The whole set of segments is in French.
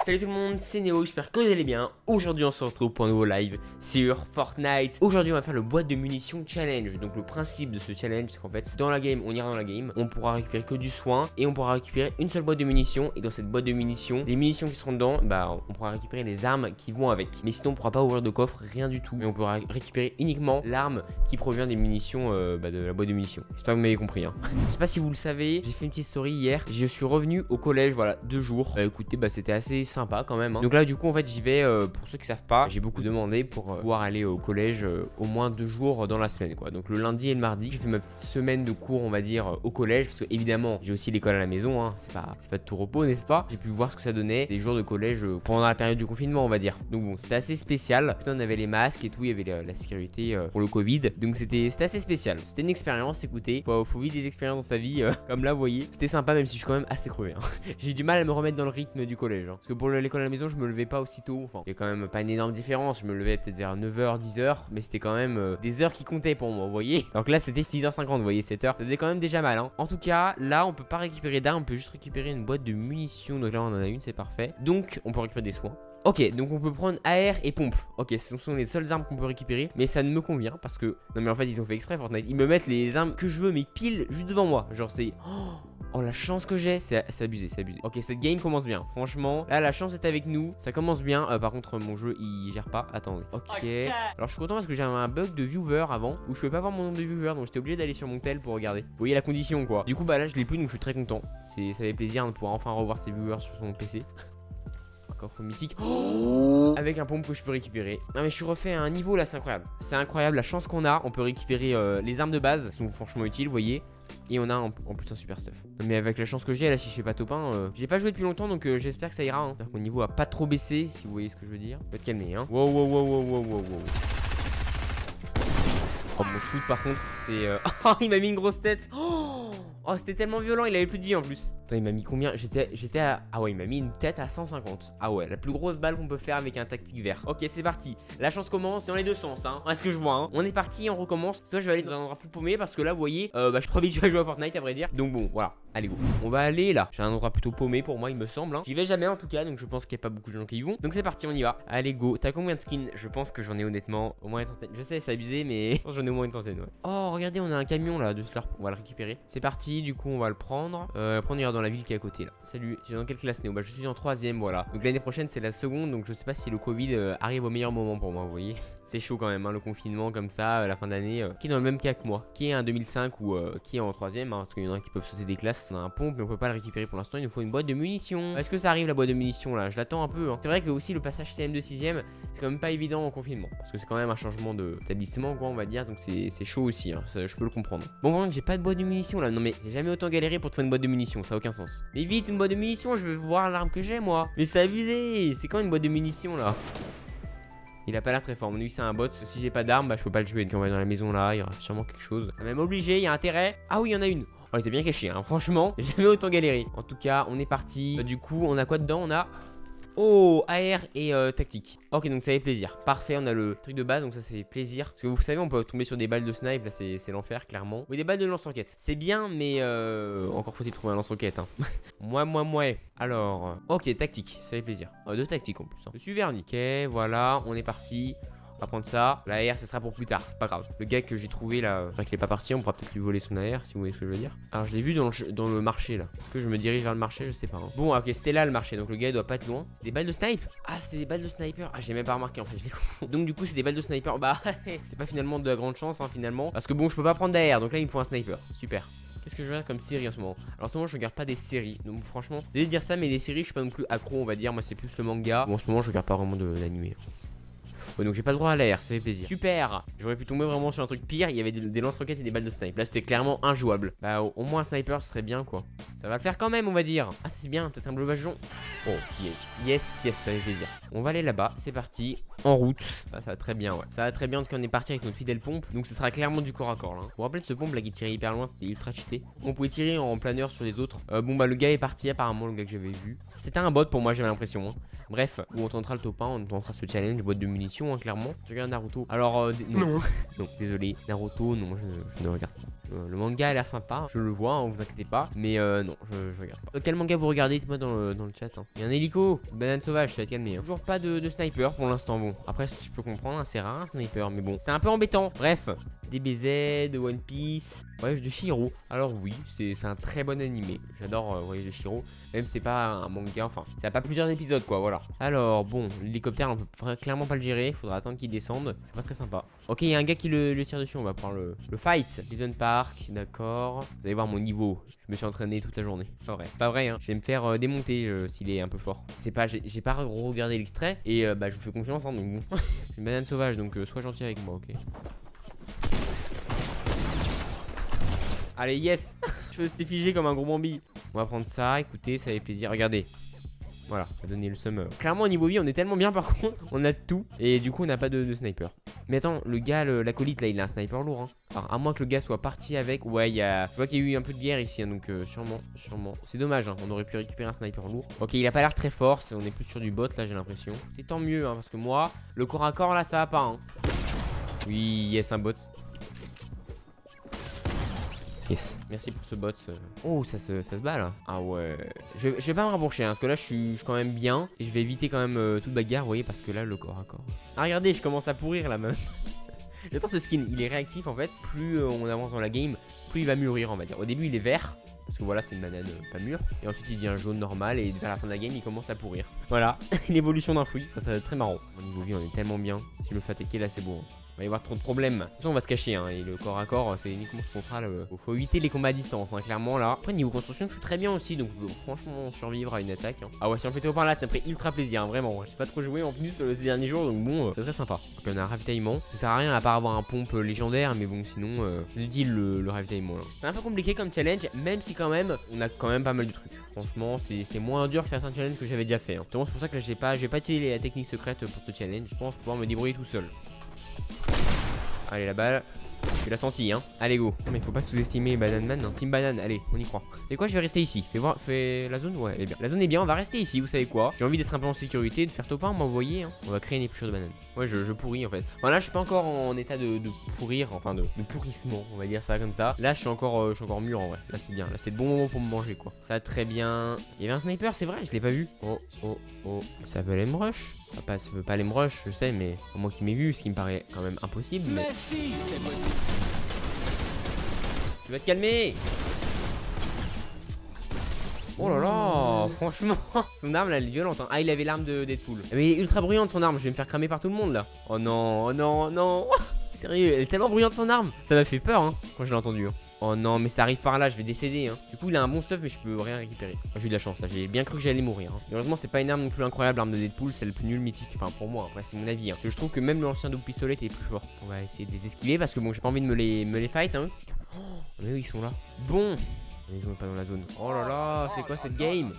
Salut tout le monde, c'est Néo, j'espère que vous allez bien. Aujourd'hui on se retrouve pour un nouveau live sur Fortnite. Aujourd'hui on va faire le boîte de munitions challenge. Donc le principe de ce challenge c'est qu'en fait dans la game, on ira dans la game, on pourra récupérer que du soin et on pourra récupérer une seule boîte de munitions. Et dans cette boîte de munitions, les munitions qui seront dedans, bah on pourra récupérer les armes qui vont avec. Mais sinon on pourra pas ouvrir de coffre, rien du tout. Mais on pourra récupérer uniquement l'arme qui provient des munitions de la boîte de munitions. J'espère que vous m'avez compris hein. Je sais pas si vous le savez, j'ai fait une petite story hier. Je suis revenu au collège, voilà, 2 jours. Écoutez, bah c'était assez sympa quand même hein. Donc là du coup en fait j'y vais, pour ceux qui savent pas, j'ai beaucoup demandé pour pouvoir aller au collège au moins 2 jours dans la semaine quoi. Donc le lundi et le mardi j'ai fait ma petite semaine de cours on va dire au collège, parce que évidemment j'ai aussi l'école à la maison hein. C'est pas de tout repos n'est-ce pas. J'ai pu voir ce que ça donnait des jours de collège pendant la période du confinement on va dire. Donc bon c'était assez spécial. Putain, on avait les masques et tout, il y avait la sécurité pour le Covid. Donc c'était assez spécial. C'était une expérience, écoutez, faut vivre des expériences dans sa vie comme là vous voyez. C'était sympa même si je suis quand même assez crevé hein. J'ai du mal à me remettre dans le rythme du collège hein. Parce que pour l'école à la maison je me levais pas aussitôt. Enfin, il y a quand même pas une énorme différence. Je me levais peut-être vers 9h, 10h. Mais c'était quand même des heures qui comptaient pour moi, vous voyez. Donc là, c'était 6h50, vous voyez, 7h. Ça faisait quand même déjà mal, hein. En tout cas, là, on peut pas récupérer d'armes. On peut juste récupérer une boîte de munitions. Donc là, on en a une, c'est parfait. Donc, on peut récupérer des soins. Ok, donc on peut prendre AR et pompe. Ok, ce sont les seules armes qu'on peut récupérer. Mais ça ne me convient parce que... Non mais en fait, ils ont fait exprès Fortnite. Ils me mettent les armes que je veux, mais pile juste devant moi. Genre c'est... Oh la chance que j'ai, c'est abusé, c'est abusé. Ok, cette game commence bien, franchement. Là, la chance est avec nous, ça commence bien. Par contre, mon jeu, il gère pas. Attendez. Ok. Alors, je suis content parce que j'avais un bug de viewer avant où je pouvais pas voir mon nombre de viewers, donc j'étais obligé d'aller sur mon tel pour regarder. Vous voyez la condition, quoi. Du coup, bah là, je l'ai plus, donc je suis très content. Ça fait plaisir de pouvoir enfin revoir ses viewers sur son PC. Coffre mythique avec un pompe que je peux récupérer. Non mais je suis refait à un niveau là, c'est incroyable. C'est incroyable la chance qu'on a. On peut récupérer les armes de base qui sont franchement utiles, vous voyez. Et on a en plus un super stuff. Non mais avec la chance que j'ai là, si je fais pas top 1, j'ai pas joué depuis longtemps donc j'espère que ça ira hein. Mon niveau a pas trop baissé, si vous voyez ce que je veux dire. Faut être calmé hein. Wow wow wow wow wow wow. Oh mon shoot par contre c'est oh il m'a mis une grosse tête. Oh c'était tellement violent, il avait plus de vie en plus. Attends il m'a mis combien? J'étais à... Ah ouais il m'a mis une tête à 150. Ah ouais la plus grosse balle qu'on peut faire avec un tactique vert. Ok c'est parti. La chance commence et dans les deux sens hein. À ce que je vois hein. On est parti, on recommence. Toi je vais aller dans un endroit plus paumé parce que là vous voyez bah, je suis trop habitué à jouer à Fortnite à vrai dire. Donc bon voilà. Allez go. On va aller là. J'ai un endroit plutôt paumé pour moi il me semble hein. J'y vais jamais en tout cas donc je pense qu'il n'y a pas beaucoup de gens qui y vont. Donc c'est parti on y va. Allez go. T'as combien de skins? Je pense que j'en ai honnêtement au moins une centaine. Je sais c'est abusé mais je pense que j'en ai au moins une centaine ouais. Oh regardez on a un camion là de Slurp. On va le récupérer. C'est parti du coup on va le prendre. Après on ira dans la ville qui est à côté là. Salut, tu es dans quelle classe Néo? Bah je suis en 3ème voilà. Donc l'année prochaine c'est la seconde donc je sais pas si le Covid arrive au meilleur moment pour moi vous voyez. C'est chaud quand même hein, le confinement comme ça la fin d'année. Qui est dans le même cas que moi? Qui est un 2005 ou qui est en 3ème hein, parce qu'il y en a qui peuvent sauter des classes. On a un pompe mais on peut pas le récupérer pour l'instant. Il nous faut une boîte de munitions. Est-ce que ça arrive la boîte de munitions là? Je l'attends un peu hein. C'est vrai que aussi le passage CM de 6ème c'est quand même pas évident en confinement. Parce que c'est quand même un changement d'établissement quoi on va dire. Donc c'est chaud aussi hein. Ça, je peux le comprendre. Bon par contre j'ai pas de boîte de munitions là. Non mais j'ai jamais autant galéré pour te faire une boîte de munitions. Ça a aucun sens. Mais vite une boîte de munitions, je veux voir l'arme que j'ai moi. Mais c'est abusé. C'est quand une boîte de munitions là? Il a pas l'air très fort, mon lui c'est un bot. Si j'ai pas d'arme, bah je peux pas le tuer. Donc on va dans la maison là, il y aura sûrement quelque chose. Ça va même obligé, il y a intérêt. Ah oui, il y en a une. Oh, elle était bien cachée, hein. Franchement, j'ai jamais autant galéré. En tout cas, on est parti. Du coup, on a quoi dedans? On a... Oh, AR et tactique. Ok, donc ça fait plaisir. Parfait, on a le truc de base, donc ça fait plaisir. Parce que vous savez, on peut tomber sur des balles de snipe. Là, c'est l'enfer, clairement. Oui, des balles de lance-roquette. C'est bien, mais encore faut-il trouver un lance-roquette. Hein. Moi. Alors, ok, tactique, ça fait plaisir. Deux tactiques en plus. Hein. Je suis verni. Ok, voilà, on est parti. On va prendre ça. La AR, ça sera pour plus tard. C'est pas grave. Le gars que j'ai trouvé là, c'est vrai qu'il est pas parti. On pourra peut-être lui voler son AR si vous voyez ce que je veux dire. Alors, je l'ai vu dans le marché là. Est-ce que je me dirige vers le marché? Je sais pas. Hein. Bon, ok, c'était là le marché. Donc, le gars il doit pas être loin. C'est des balles de snipe. Ah, c'était des balles de sniper. Ah, j'ai même pas remarqué en fait. Je l'ai. Donc, du coup, c'est des balles de sniper. Bah, c'est pas finalement de la grande chance hein, finalement. Parce que bon, je peux pas prendre d'AR. Donc là, il me faut un sniper. Super. Qu'est-ce que je regarde comme série en ce moment? Alors en ce moment je regarde pas des séries. Donc franchement, désolé de dire ça, mais les séries je suis pas non plus accro on va dire. Moi c'est plus le manga. Bon en ce moment je regarde pas vraiment d'animé. Ouais, donc j'ai pas le droit à l'air, ça fait plaisir. Super. J'aurais pu tomber vraiment sur un truc pire. Il y avait des lance-roquettes et des balles de snipe. Là c'était clairement injouable. Bah au moins un sniper ce serait bien quoi. Ça va le faire quand même on va dire. Ah c'est bien, peut-être un bleu bajon. Oh yes, ça fait plaisir. On va aller là-bas, c'est parti. En route. Ça va très bien ouais. Ça va très bien en tout cas on est parti avec notre fidèle pompe. Donc ce sera clairement du corps à corps là. Vous vous rappelez de ce pompe là qui tirait hyper loin, c'était ultra cheaté. On pouvait tirer en planeur sur les autres. Bon bah le gars est parti apparemment, le gars que j'avais vu. C'était un bot pour moi j'avais l'impression hein. Bref, on tentera le top 1, on tentera ce challenge, boîte de munitions hein, clairement. Tu regardes Naruto. Alors, non. Non, désolé. Naruto, non, je ne regarde pas. Le manga a l'air sympa, je le vois, hein, vous inquiétez pas. Mais non, je regarde pas. Quel manga vous regardez? Dites-moi dans le chat. Hein. Il y a un hélico, banane sauvage, ça va être calmé. Hein. Toujours pas de sniper pour l'instant. Bon, après, si je peux comprendre, hein, c'est rare un sniper, mais bon, c'est un peu embêtant. Bref, DBZ, de One Piece, Voyage de Chihiro. Alors, oui, c'est un très bon animé. J'adore Voyage de Chihiro. Même c'est pas un manga, enfin, ça a pas plusieurs épisodes, quoi, voilà. Alors, bon, l'hélicoptère, on peut clairement pas le gérer. Faudra attendre qu'il descende. C'est pas très sympa. Ok, il y a un gars qui le tire dessus. On va prendre le fight. Prison Park, d'accord. Vous allez voir mon niveau. Je me suis entraîné toute la journée. C'est pas vrai. C'est pas vrai, hein. Je vais me faire démonter s'il est un peu fort. C'est pas, j'ai pas regardé l'extrait. Et bah, je vous fais confiance, hein, donc bon. J'ai une banane sauvage, donc sois gentil avec moi, ok. Allez, yes. Je suis figé comme un gros Bambi. On va prendre ça, écoutez, ça fait plaisir. Regardez. Voilà, ça va donner le seum. Clairement, au niveau vie, on est tellement bien par contre. On a tout. Et du coup, on n'a pas de sniper. Mais attends, le gars, l'acolyte là, il a un sniper lourd. Hein. Alors, à moins que le gars soit parti avec. Ouais, je vois qu'il y a eu un peu de guerre ici. Hein, donc, sûrement. C'est dommage. Hein, on aurait pu récupérer un sniper lourd. Ok, il a pas l'air très fort. On est plus sur du bot là, j'ai l'impression. C'est tant mieux. Hein, parce que moi, le corps à corps là, ça va pas. Hein. Oui, yes, un bot. Yes. Merci pour ce bot. Oh, ça se bat là. Ah ouais. Je vais pas me rapprocher, hein, parce que là je suis quand même bien. Et je vais éviter quand même toute bagarre, vous voyez, parce que là le corps à corps. Ah, regardez, je commence à pourrir la meuf. J'adore ce skin, il est réactif en fait. Plus on avance dans la game, plus il va mûrir, on va dire. Au début il est vert, parce que voilà, c'est une banane pas mûre. Et ensuite il devient jaune normal, et vers la fin de la game il commence à pourrir. Voilà, l'évolution d'un fruit, ça va être très marrant. Au niveau vie, on est tellement bien. Si je me fais attaquer là, c'est bon. Il va y avoir trop de problèmes. De toute façon, on va se cacher, hein, et le corps à corps, c'est uniquement ce qu'on fera. Faut éviter les combats à distance, hein, clairement là. Après, niveau construction, je suis très bien aussi, donc franchement, survivre à une attaque. Hein. Ah ouais, si on fait tout par là, ça me ferait ultra plaisir, hein, vraiment. J'ai pas trop joué en plus ces derniers jours, donc bon, c'est très sympa. Donc, on a un ravitaillement. Ça sert à rien à part avoir un pompe légendaire, mais bon, sinon, c'est utile le ravitaillement. C'est un peu compliqué comme challenge, même si quand même, on a quand même pas mal de trucs. Franchement, c'est moins dur que certains challenges que j'avais déjà fait. Hein. C'est pour ça que là, j'ai pas utilisé la technique secrète pour ce challenge. Je pense pouvoir me débrouiller tout seul. Allez, la balle. Tu l'as senti, hein. Allez, go. Non, mais faut pas sous-estimer Banane Man. Hein. Team Banane, allez, on y croit. C'est quoi, je vais rester ici. Fais la zone, ouais, elle est bien. La zone est bien, on va rester ici, vous savez quoi. J'ai envie d'être un peu en sécurité, de faire top 1, moi, vous voyez. Hein. On va créer une épluchure de banane. Ouais, je pourris en fait. Voilà, je suis pas encore en état de pourrir, enfin de pourrissement, on va dire ça comme ça. Là, je suis encore mûr en vrai. Là, c'est bien. Là, c'est le bon moment pour me manger, quoi. Ça va très bien. Il y avait un sniper, c'est vrai, je l'ai pas vu. Oh. Ça veut l'M-Rush. Ça veut pas l'M-Rush, je sais, mais au moins qu'il m'ait vu, ce qui me paraît quand même impossible. Mais si, c'est possible. Tu vas te calmer. Oh là là, franchement, son arme là, elle est violente. Hein. Ah, il avait l'arme de Deadpool. Mais il est ultra bruyante son arme, je vais me faire cramer par tout le monde là. Oh non. Sérieux, elle est tellement bruyante son arme. Ça m'a fait peur hein, quand je l'ai entendu. Hein. Oh non, mais ça arrive par là, je vais décéder. Hein. Du coup, il a un bon stuff, mais je peux rien récupérer. Oh, j'ai eu de la chance là, j'ai bien cru que j'allais mourir. Hein. Heureusement, c'est pas une arme non plus incroyable, l'arme de Deadpool, c'est le plus nul mythique. Enfin, pour moi, après, c'est mon avis. Hein. Je trouve que même l'ancien double pistolet était plus fort. On va essayer de les esquiver parce que bon, j'ai pas envie de me les fight. Hein. Oh, mais oui, ils sont là. Bon. Ils sont pas dans la zone. Oh là là, c'est quoi cette game?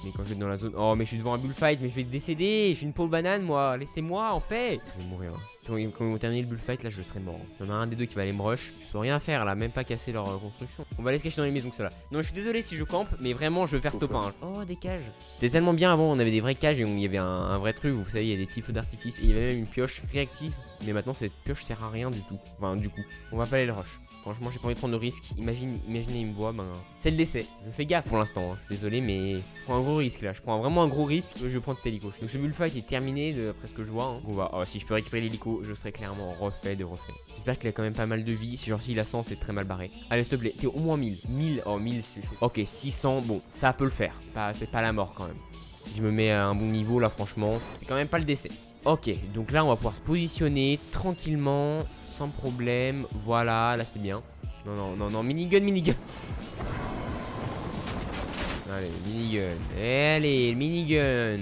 Mais quand je vais dans la zone. Oh, mais je suis devant un bullfight, mais je vais décéder. Je suis une pauvre banane, moi. Laissez-moi en paix. Je vais mourir. Quand ils vont terminer le bullfight, là, je serai mort. Il y en a un des deux qui va aller me rush. Je peux rien faire là, même pas casser leur construction. On va aller se cacher dans les maisons que ça là. Non, je suis désolé si je campe, mais vraiment, je veux faire stop 1. Hein. Oh, des cages. C'était tellement bien avant. On avait des vraies cages et il y avait un vrai truc. Vous savez, il y a des petits feux d'artifice. Et il y avait même une pioche réactive. Mais maintenant, cette pioche sert à rien du tout. Enfin, du coup, on va pas aller le rush. Franchement, j'ai pas envie de prendre de risques. Imaginez, il me voit, ben. C'est le décès. Je fais gaffe pour l'instant. Hein. Désolé, mais je prends un gros risque là. Je prends vraiment un gros risque. Je vais prendre cet hélico. Donc, ce bullfight est terminé, d'après ce que je vois. Hein. On va. Oh, si je peux récupérer l'hélico, je serai clairement refait. J'espère qu'il a quand même pas mal de vie. Si genre, s'il a 100, c'est très mal barré. Allez, s'il te plaît. T'es au moins 1000. 1000. Oh, 1000, c'est chaud. Ok, 600. Bon, ça peut le faire. C'est pas la mort quand même. Si je me mets à un bon niveau là, franchement, c'est quand même pas le décès. Ok, donc là, on va pouvoir se positionner tranquillement, sans problème. Voilà, là, c'est bien. Non, minigun. Allez, minigun. Allez, le minigun.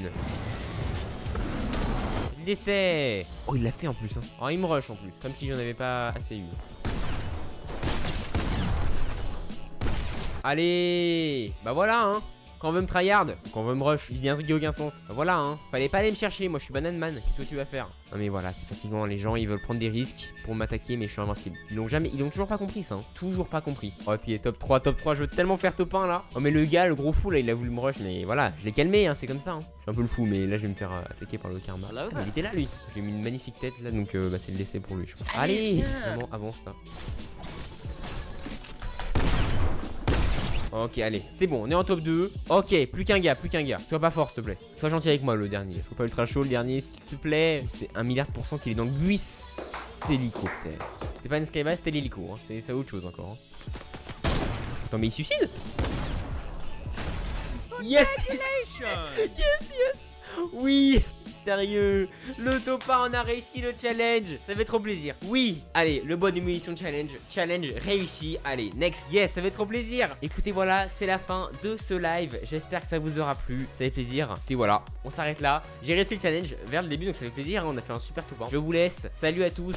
C'est le décès. Oh, il l'a fait en plus. Hein. Oh, il me rush en plus. Comme si j'en avais pas assez eu. Allez. Bah voilà, hein. Quand on veut me tryhard, quand on veut me rush, il dit un truc qui a aucun sens. Bah voilà, hein. Fallait pas aller me chercher. Moi, je suis banane man. Qu'est-ce que tu vas faire? Non, mais voilà, c'est fatigant. Les gens, ils veulent prendre des risques pour m'attaquer, mais je suis invincible. Ils l'ont toujours pas compris ça. Hein. Toujours pas compris. Oh, ok, top 3, top 3. Je veux tellement faire top 1 là. Oh, mais le gars, le gros fou là, il a voulu me rush. Mais voilà, je l'ai calmé, hein. C'est comme ça. Hein. Je suis un peu le fou, mais là, je vais me faire attaquer par le karma. Ah, il était là, lui. J'ai mis une magnifique tête là, donc bah, c'est le décès pour lui, je pense. Allez, bon, avance là. Ok, allez, c'est bon, on est en top 2. Ok, plus qu'un gars, plus qu'un gars. Sois pas fort, s'il te plaît. Sois gentil avec moi, le dernier. Sois pas ultra chaud, le dernier, s'il te plaît. C'est 1 milliard % qu'il est dans le buisson. C'est l'hélicoptère. C'est pas une skybase, c'était l'hélico. Hein. C'est autre chose encore. Hein. Attends, mais il suicide? Yes! Yes! Oui! Sérieux, le top 1, on a réussi le challenge. Ça fait trop plaisir. Oui, allez, le bois de munitions challenge réussi. Allez, next, yes, ça fait trop plaisir. Écoutez, voilà, c'est la fin de ce live. J'espère que ça vous aura plu. Ça fait plaisir. Et voilà, on s'arrête là. J'ai réussi le challenge vers le début, donc ça fait plaisir. Hein. On a fait un super top 1. Je vous laisse. Salut à tous.